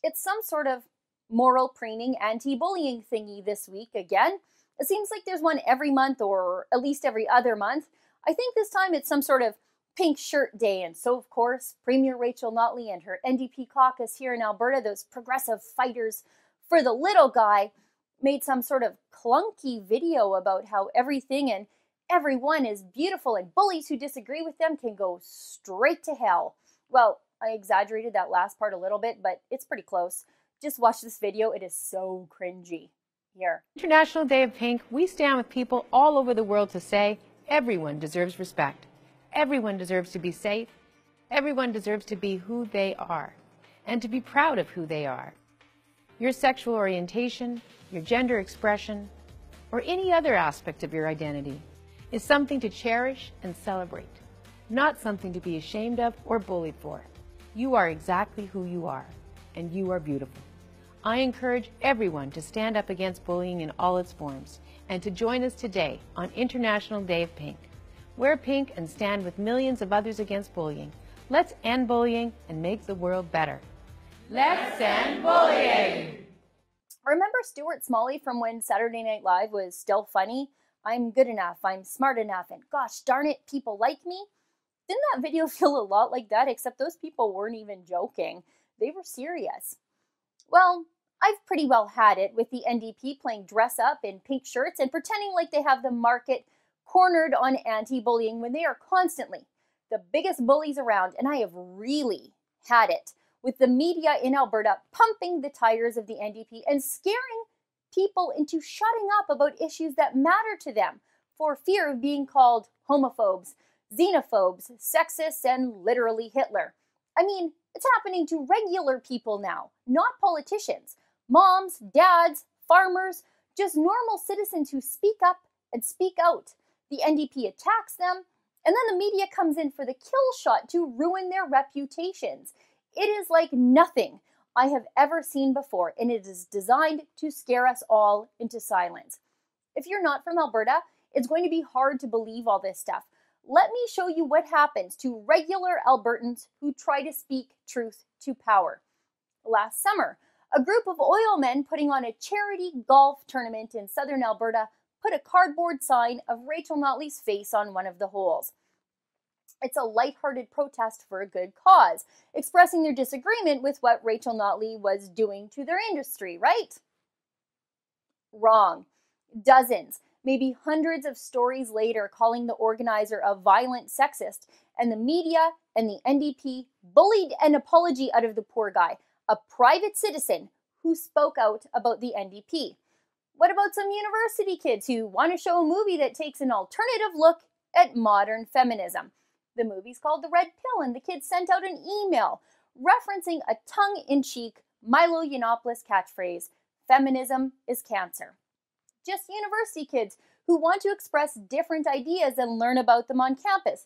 It's some sort of moral preening, anti-bullying thingy this week again. It seems like there's one every month or at least every other month. I think this time it's some sort of pink shirt day, and so of course Premier Rachel Notley and her NDP caucus here in Alberta, those progressive fighters for the little guy, made some sort of clunky video about how everything and everyone is beautiful and bullies who disagree with them can go straight to hell. Well, I exaggerated that last part a little bit, but it's pretty close. Just watch this video, it is so cringy. Here. International Day of Pink, we stand with people all over the world to say everyone deserves respect. Everyone deserves to be safe. Everyone deserves to be who they are and to be proud of who they are. Your sexual orientation, your gender expression, or any other aspect of your identity is something to cherish and celebrate, not something to be ashamed of or bullied for. You are exactly who you are, and you are beautiful. I encourage everyone to stand up against bullying in all its forms and to join us today on International Day of Pink. Wear pink and stand with millions of others against bullying. Let's end bullying and make the world better. Let's end bullying! Remember Stuart Smalley from when Saturday Night Live was still funny? I'm good enough, I'm smart enough, and gosh darn it, people like me? Didn't that video feel a lot like that, except those people weren't even joking. They were serious. Well, I've pretty well had it with the NDP playing dress up in pink shirts and pretending like they have the market cornered on anti-bullying when they are constantly the biggest bullies around, and I have really had it with the media in Alberta pumping the tires of the NDP and scaring people into shutting up about issues that matter to them for fear of being called homophobes, xenophobes, sexists, and literally Hitler. I mean, it's happening to regular people now, not politicians. Moms, dads, farmers, just normal citizens who speak up and speak out. The NDP attacks them, and then the media comes in for the kill shot to ruin their reputations. It is like nothing I have ever seen before, and it is designed to scare us all into silence. If you're not from Alberta, it's going to be hard to believe all this stuff. Let me show you what happens to regular Albertans who try to speak truth to power. Last summer, a group of oil men putting on a charity golf tournament in southern Alberta put a cardboard sign of Rachel Notley's face on one of the holes. It's a lighthearted protest for a good cause, expressing their disagreement with what Rachel Notley was doing to their industry, right? Wrong. Dozens, maybe hundreds of stories later calling the organizer a violent sexist, and the media and the NDP bullied an apology out of the poor guy, a private citizen who spoke out about the NDP. What about some university kids who want to show a movie that takes an alternative look at modern feminism? The movie's called The Red Pill, and the kids sent out an email referencing a tongue-in-cheek Milo Yiannopoulos catchphrase, "Feminism is cancer." Just university kids who want to express different ideas and learn about them on campus.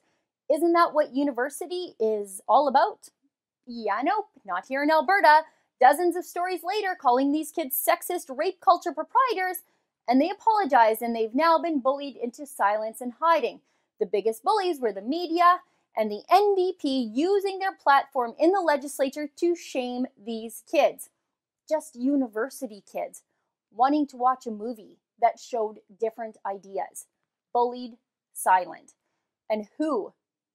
Isn't that what university is all about? Yeah, nope, not here in Alberta. Dozens of stories later calling these kids sexist rape culture proprietors, and they apologized, and they've now been bullied into silence and hiding. The biggest bullies were the media and the NDP using their platform in the legislature to shame these kids. Just university kids wanting to watch a movie that showed different ideas. Bullied, silent. And who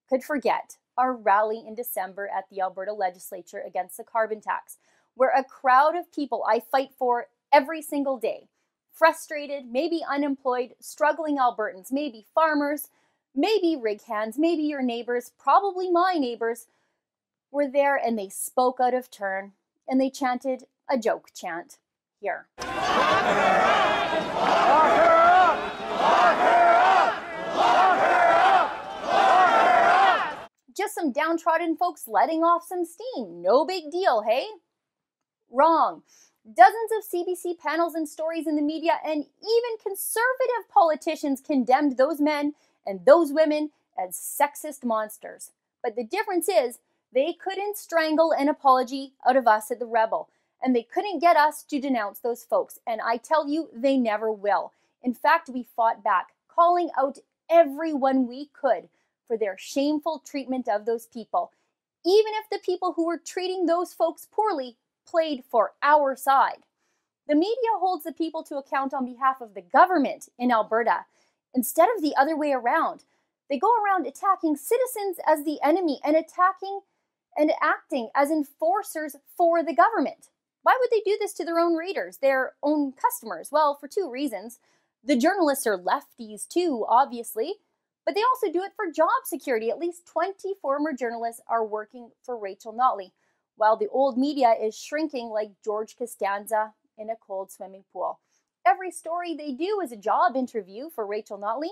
could forget our rally in December at the Alberta legislature against the carbon tax, where a crowd of people I fight for every single day, frustrated, maybe unemployed, struggling Albertans, maybe farmers, maybe rig hands, maybe your neighbors, probably my neighbors, were there, and they spoke out of turn, and they chanted a joke chant. Here. Lock her up! Lock her up! Lock her up! Lock her up! Lock her up! Just some downtrodden folks letting off some steam. No big deal, hey? Wrong. Dozens of CBC panels and stories in the media, and even conservative politicians condemned those men and those women as sexist monsters. But the difference is, they couldn't strangle an apology out of us at the Rebel, and they couldn't get us to denounce those folks, and I tell you, they never will. In fact, we fought back, calling out everyone we could for their shameful treatment of those people, even if the people who were treating those folks poorly played for our side. The media holds the people to account on behalf of the government in Alberta, instead of the other way around. They go around attacking citizens as the enemy and attacking and acting as enforcers for the government. Why would they do this to their own readers, their own customers? Well, for two reasons. The journalists are lefties too, obviously, but they also do it for job security. At least 20 former journalists are working for Rachel Notley, while the old media is shrinking like George Costanza in a cold swimming pool. Every story they do is a job interview for Rachel Notley,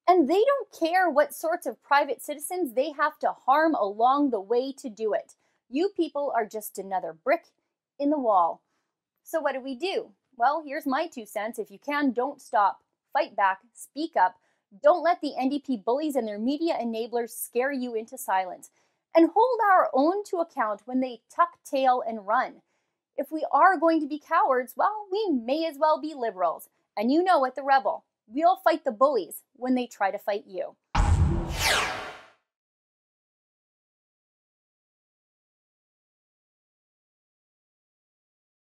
and they don't care what sorts of private citizens they have to harm along the way to do it. You people are just another brick in the wall. So what do? Well, here's my 2 cents. If you can, don't stop. Fight back. Speak up. Don't let the NDP bullies and their media enablers scare you into silence. And hold our own to account when they tuck tail and run. If we are going to be cowards, well, we may as well be liberals. And you know it, the rebel. We'll fight the bullies when they try to fight you.